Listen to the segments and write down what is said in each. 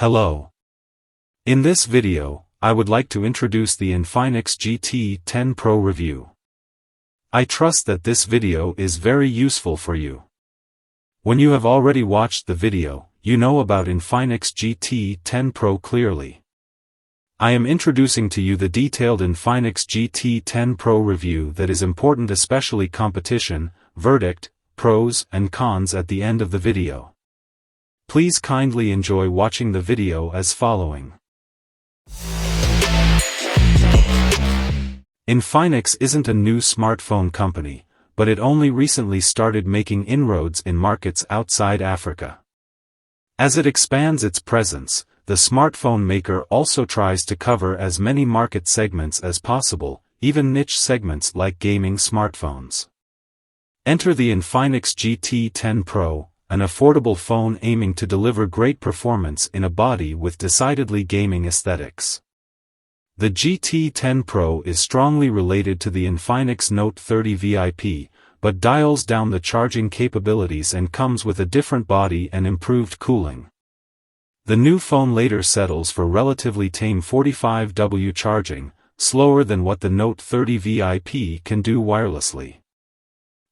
Hello. In this video, I would like to introduce the Infinix GT10 Pro review. I trust that this video is very useful for you. When you have already watched the video, you know about Infinix GT10 Pro clearly. I am introducing to you the detailed Infinix GT10 Pro review that is important, especially competition, verdict, pros and cons at the end of the video. Please kindly enjoy watching the video as following. Infinix isn't a new smartphone company, but it only recently started making inroads in markets outside Africa. As it expands its presence, the smartphone maker also tries to cover as many market segments as possible, even niche segments like gaming smartphones. Enter the Infinix GT10 Pro, an affordable phone aiming to deliver great performance in a body with decidedly gaming aesthetics. The GT10 Pro is strongly related to the Infinix Note 30 VIP, but dials down the charging capabilities and comes with a different body and improved cooling. The new phone later settles for relatively tame 45W charging, slower than what the Note 30 VIP can do wirelessly.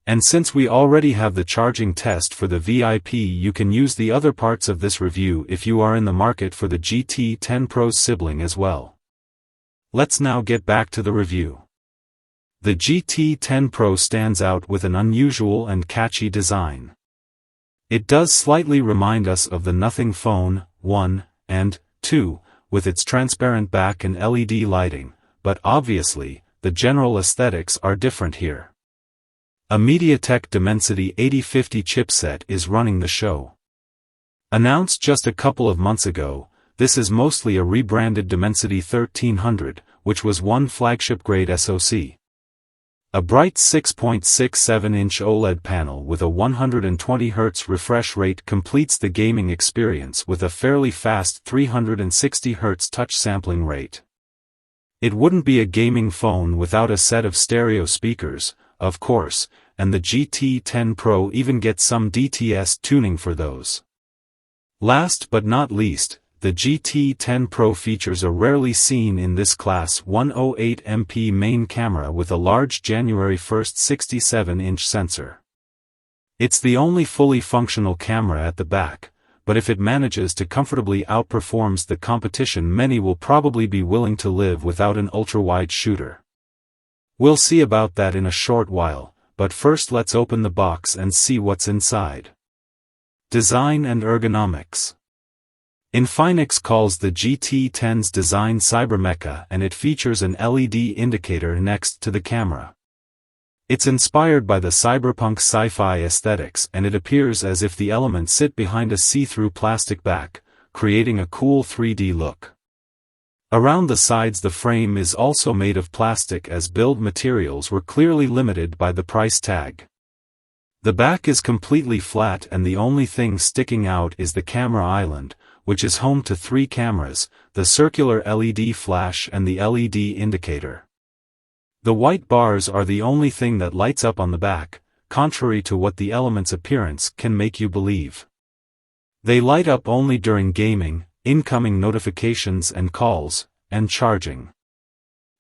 And since we already have the charging test for the VIP, you can use the other parts of this review if you are in the market for the GT10 Pro's sibling as well. Let's now get back to the review. The GT10 Pro stands out with an unusual and catchy design. It does slightly remind us of the Nothing Phone 1 and 2, with its transparent back and LED lighting, but obviously, the general aesthetics are different here. A MediaTek Dimensity 8050 chipset is running the show. Announced just a couple of months ago, this is mostly a rebranded Dimensity 1300, which was one flagship-grade SoC. A bright 6.67-inch OLED panel with a 120Hz refresh rate completes the gaming experience with a fairly fast 360Hz touch sampling rate. It wouldn't be a gaming phone without a set of stereo speakers, of course, and the GT10 Pro even gets some DTS tuning for those. Last but not least, the GT10 Pro features a rarely seen in this class 108MP main camera with a large January 1st 67-inch sensor. It's the only fully functional camera at the back, but if it manages to comfortably outperforms the competition, many will probably be willing to live without an ultra-wide shooter. We'll see about that in a short while, but first let's open the box and see what's inside. Design and ergonomics. Infinix calls the GT10's design Meca, and it features an LED indicator next to the camera. It's inspired by the cyberpunk sci-fi aesthetics, and it appears as if the elements sit behind a see-through plastic back, creating a cool 3D look. Around the sides the frame is also made of plastic, as build materials were clearly limited by the price tag. The back is completely flat and the only thing sticking out is the camera island, which is home to 3 cameras, the circular LED flash and the LED indicator. The white bars are the only thing that lights up on the back, contrary to what the element's appearance can make you believe. They light up only during gaming, incoming notifications and calls, and charging.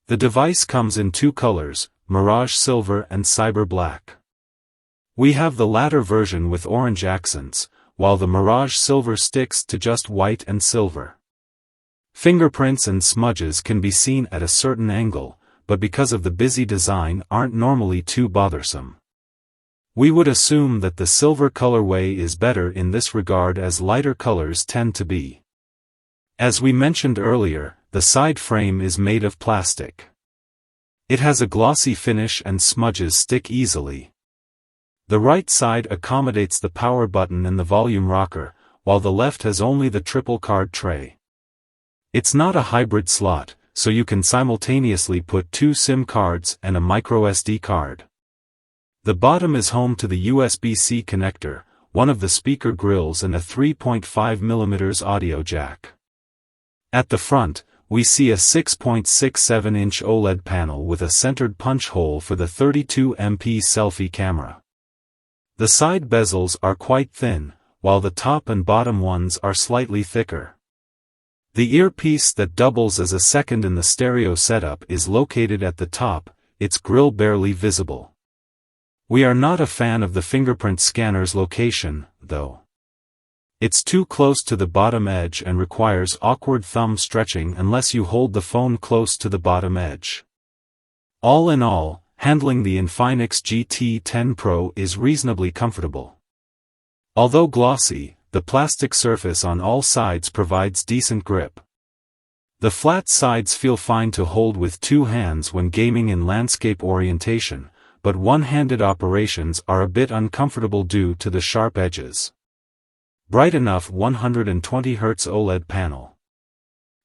The device comes in 2 colors, Mirage Silver and Cyber Black. We have the latter version with orange accents, while the Mirage Silver sticks to just white and silver. Fingerprints and smudges can be seen at a certain angle, but because of the busy design aren't normally too bothersome. We would assume that the silver colorway is better in this regard, as lighter colors tend to be. As we mentioned earlier, the side frame is made of plastic. It has a glossy finish and smudges stick easily. The right side accommodates the power button and the volume rocker, while the left has only the triple card tray. It's not a hybrid slot, so you can simultaneously put 2 SIM cards and a microSD card. The bottom is home to the USB-C connector, one of the speaker grills and a 3.5mm audio jack. At the front, we see a 6.67-inch OLED panel with a centered punch hole for the 32MP selfie camera. The side bezels are quite thin, while the top and bottom ones are slightly thicker. The earpiece that doubles as a second in the stereo setup is located at the top, its grill barely visible. We are not a fan of the fingerprint scanner's location, though. It's too close to the bottom edge and requires awkward thumb stretching unless you hold the phone close to the bottom edge. All in all, handling the Infinix GT10 Pro is reasonably comfortable. Although glossy, the plastic surface on all sides provides decent grip. The flat sides feel fine to hold with two hands when gaming in landscape orientation, but one-handed operations are a bit uncomfortable due to the sharp edges. Bright enough 120Hz OLED panel.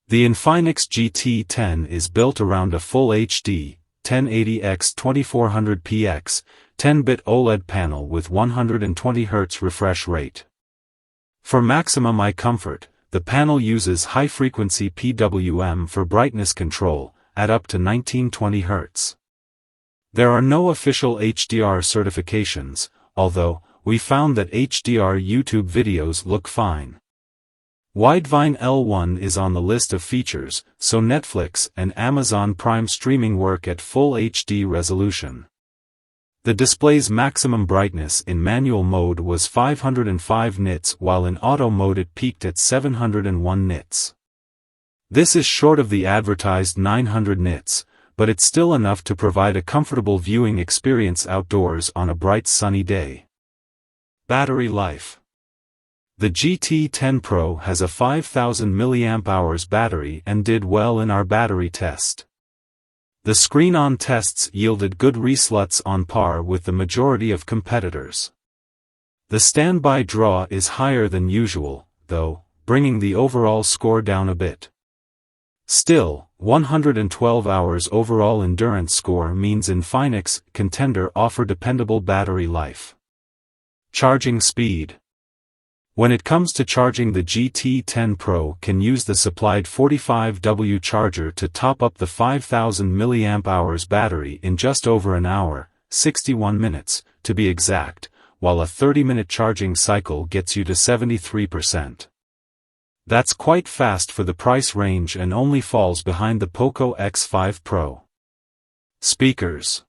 The Infinix GT10 is built around a full HD 1080x2400px 10-bit OLED panel with 120Hz refresh rate. For maximum eye comfort, the panel uses high-frequency PWM for brightness control, at up to 1920 Hz. There are no official HDR certifications, although, we found that HDR YouTube videos look fine. Widevine L1 is on the list of features, so Netflix and Amazon Prime streaming work at full HD resolution. The display's maximum brightness in manual mode was 505 nits while in auto mode it peaked at 701 nits. This is short of the advertised 900 nits, but it's still enough to provide a comfortable viewing experience outdoors on a bright sunny day. Battery life. The GT10 Pro has a 5000 mAh battery and did well in our battery test. The screen-on tests yielded good resluts on par with the majority of competitors. The standby draw is higher than usual, though, bringing the overall score down a bit. Still, 112 hours overall endurance score means Infinix contender offer dependable battery life. Charging speed. When it comes to charging, the GT10 Pro can use the supplied 45W charger to top up the 5000 mAh battery in just over an hour, 61 minutes, to be exact, while a 30-minute charging cycle gets you to 73%. That's quite fast for the price range and only falls behind the POCO X5 Pro. Speakers.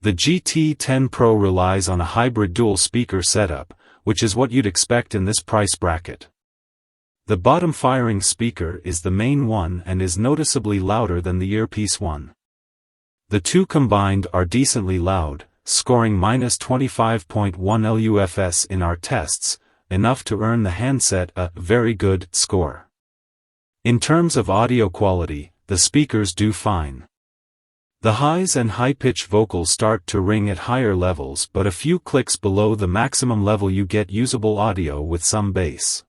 The GT10 Pro relies on a hybrid dual-speaker setup, which is what you'd expect in this price bracket. The bottom-firing speaker is the main one and is noticeably louder than the earpiece one. The two combined are decently loud, scoring -25.1 LUFS in our tests, enough to earn the handset a very good score. In terms of audio quality, the speakers do fine. The highs and high-pitch vocals start to ring at higher levels, but a few clicks below the maximum level you get usable audio with some bass.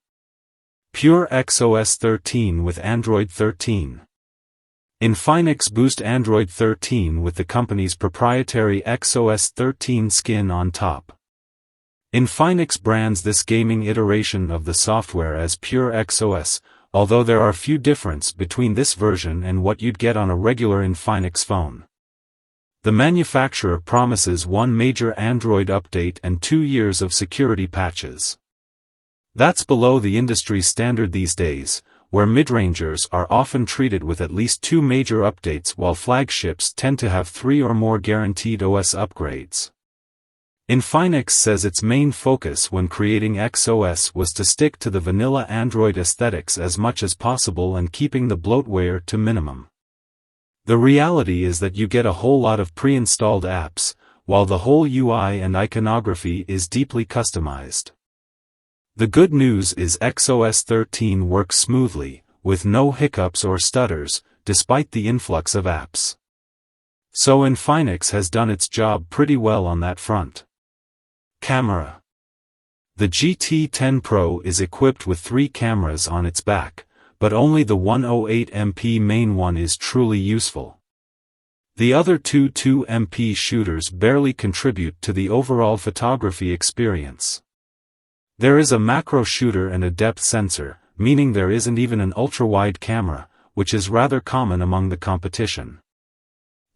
Pure XOS 13 with Android 13. Infinix boost Android 13 with the company's proprietary XOS 13 skin on top. Infinix brands this gaming iteration of the software as Pure XOS, although there are few differences between this version and what you'd get on a regular Infinix phone. The manufacturer promises one major Android update and 2 years of security patches. That's below the industry standard these days, where mid-rangers are often treated with at least 2 major updates while flagships tend to have 3 or more guaranteed OS upgrades. Infinix says its main focus when creating XOS was to stick to the vanilla Android aesthetics as much as possible and keeping the bloatware to minimum. The reality is that you get a whole lot of pre-installed apps, while the whole UI and iconography is deeply customized. The good news is XOS 13 works smoothly, with no hiccups or stutters, despite the influx of apps. So Infinix has done its job pretty well on that front. Camera. The GT10 Pro is equipped with 3 cameras on its back, but only the 108MP main one is truly useful. The other two 2MP shooters barely contribute to the overall photography experience. There is a macro shooter and a depth sensor, meaning there isn't even an ultra-wide camera, which is rather common among the competition.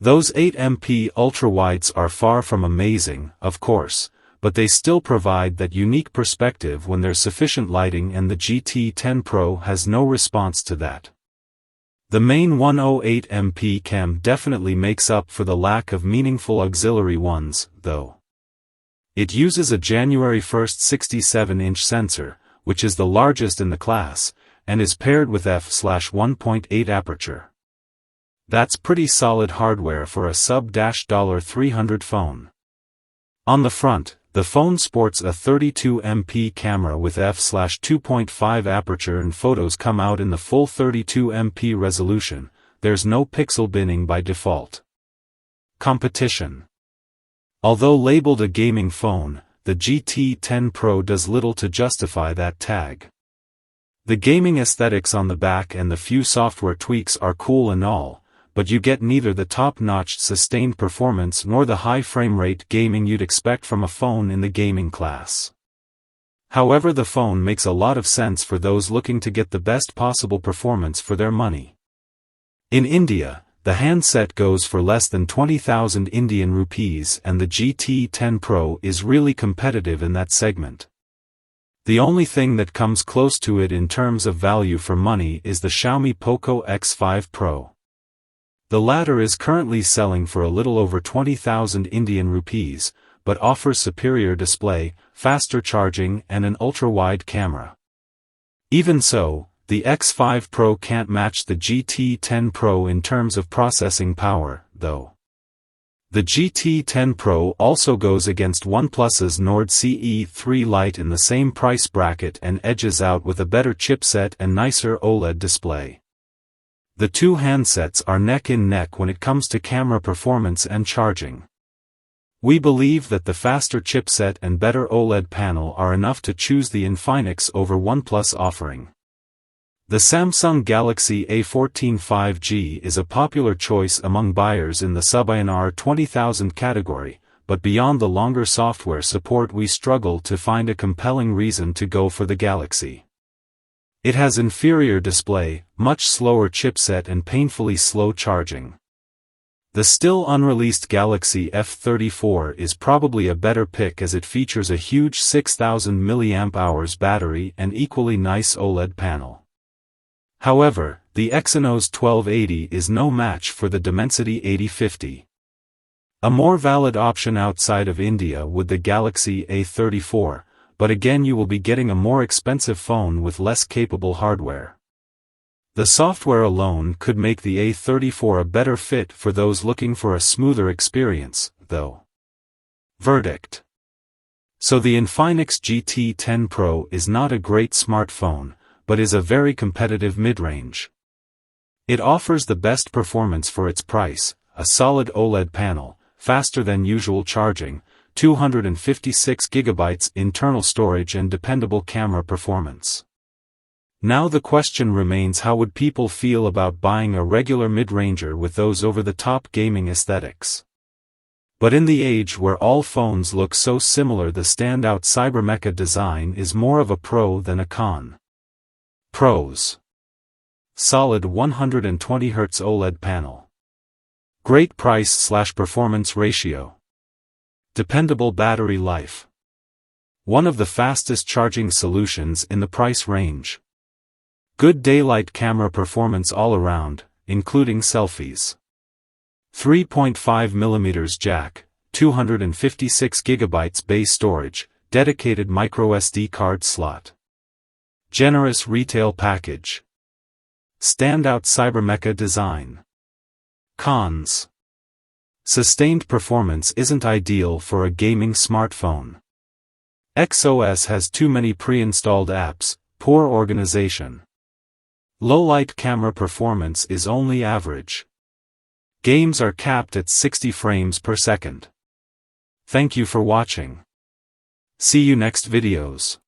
Those 8MP ultra-wides are far from amazing, of course, but they still provide that unique perspective when there's sufficient lighting, and the GT10 Pro has no response to that. The main 108MP cam definitely makes up for the lack of meaningful auxiliary ones, though. It uses a January 1st 67-inch sensor, which is the largest in the class, and is paired with f/1.8 aperture. That's pretty solid hardware for a sub-$300 phone. On the front, the phone sports a 32MP camera with f/2.5 aperture, and photos come out in the full 32MP resolution. There's no pixel binning by default. Competition. Although labeled a gaming phone, the GT10 Pro does little to justify that tag. The gaming aesthetics on the back and the few software tweaks are cool and all, but you get neither the top-notch sustained performance nor the high frame rate gaming you'd expect from a phone in the gaming class. However, the phone makes a lot of sense for those looking to get the best possible performance for their money. In India, the handset goes for less than 20,000 Indian rupees, and the GT10 Pro is really competitive in that segment. The only thing that comes close to it in terms of value for money is the Xiaomi Poco X5 Pro. The latter is currently selling for a little over 20,000 Indian rupees, but offers superior display, faster charging, and an ultra-wide camera. Even so, the X5 Pro can't match the GT10 Pro in terms of processing power, though. The GT10 Pro also goes against OnePlus's Nord CE3 Lite in the same price bracket and edges out with a better chipset and nicer OLED display. The two handsets are neck and neck when it comes to camera performance and charging. We believe that the faster chipset and better OLED panel are enough to choose the Infinix over OnePlus offering. The Samsung Galaxy A14 5G is a popular choice among buyers in the sub-INR 20,000 category, but beyond the longer software support we struggle to find a compelling reason to go for the Galaxy. It has inferior display, much slower chipset, and painfully slow charging. The still unreleased Galaxy F34 is probably a better pick as it features a huge 6000 mAh battery and equally nice OLED panel. However, the Exynos 1280 is no match for the Dimensity 8050. A more valid option outside of India would the Galaxy A34, but again you will be getting a more expensive phone with less capable hardware. The software alone could make the A34 a better fit for those looking for a smoother experience, though. Verdict. So the Infinix GT10 Pro is not a great smartphone, but is a very competitive mid-range. It offers the best performance for its price, a solid OLED panel, faster than usual charging, 256 GB internal storage, and dependable camera performance. Now the question remains, how would people feel about buying a regular mid-ranger with those over-the-top gaming aesthetics? But in the age where all phones look so similar, the standout Meca design is more of a pro than a con. Pros. Solid 120Hz OLED panel. Great price/performance ratio. Dependable battery life. One of the fastest charging solutions in the price range. Good daylight camera performance all around, including selfies. 3.5mm jack, 256 GB base storage, dedicated microSD card slot. Generous retail package. Standout Meca design. Cons. Sustained performance isn't ideal for a gaming smartphone. XOS has too many pre-installed apps, poor organization. Low-light camera performance is only average. Games are capped at 60 frames per second. Thank you for watching. See you next videos.